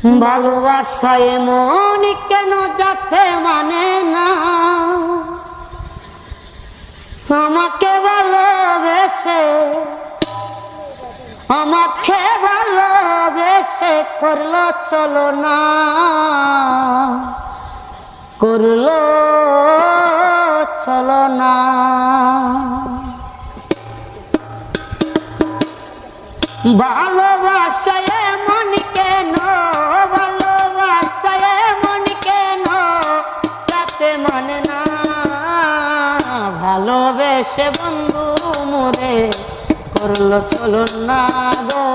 ভালোবাসায় মন কেন যাতে মানে না, আমাকে ভালোবেসে করলো চলো না, করলো চলো না। ভালোবাসায় মন কেন, ভালোবাসায় মন কেন যাতে মানে না, ভালোবেসে বন্ধু মোরে করলো চলো না গো,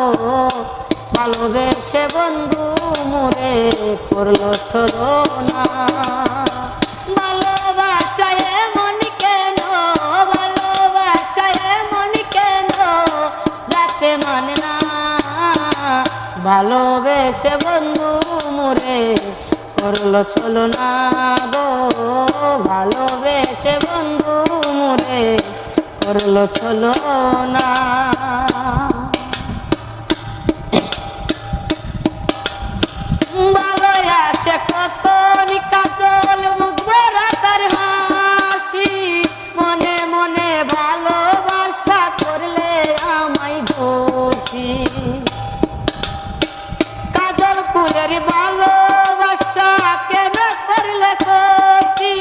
ভালোবেসে বন্ধু মোরে করলো চলো না। ভালোবাসায় মন কেন, ভালোবাসায় মন কেন যাতে মানে না, ভালোবেসে বন্ধু মোরে করলো চলো না গো, ভালোবেসে বন্ধু মোরে করলো চলো না। ভালো আছে কত কাজল মুখ ভরা তার হাসি, মনে মনে ভালোবাসা করলে আমায় দোষী, কাজল ফুলের ভালোবাসা কেন করলে ক্ষতি,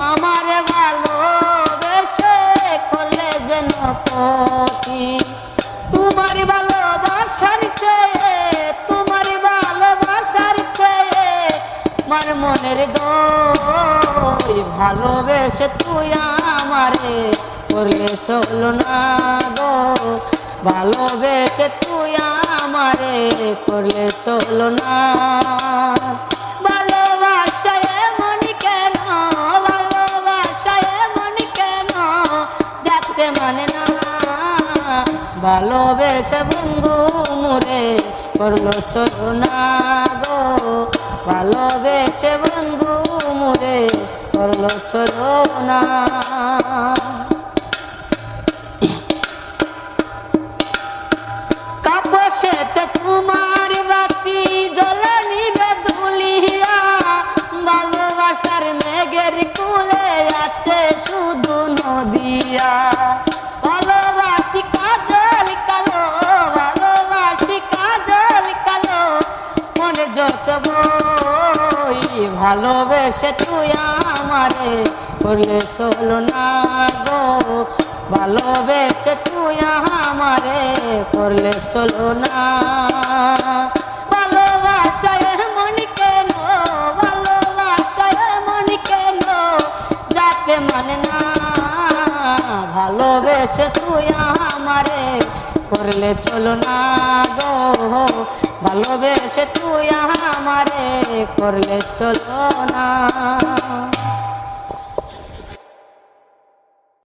আমার ভালোবেসে করলে যেন ক্ষতি। তোমার ভালোবাসার চেয়ে, তোমার ভালোবাসার চেয়ে আমার মনের দই, ভালোবেসে তুই আমারে করলে চলো না গো, ভালোবেসে তুই আমারে করলে চলো না। ভালোবাসায় মন কেন, ভালোবাসায় মন কেন যাতে মানে না, ভালোবেসে বন্ধু মোরে করলো চলো না গো, ভালোবেসে বন্ধু মোরে করলো চলো না। কাপসেতে তোমার বাতি জ্বলে নিবে ধুলিয়া, ভালোবাসার মেঘের কুলে আছে শুধু নদিয়া, ভালোবাসি কাজল কালো, ভালোবাসি কাজল কালো মনে যত বই, ভালোবেসে তুই আমারে করলে চলো না গো, ভালোবেসে তুই আমারে করলে চলো না। ভালোবাসায় মন কেন, ভালোবাসায় মন কেন যাতে মানে না, ভালোবেসে তুই আমারে করলে চলো না গো, ভালোবেসে তুই আমারে করলে চলো না।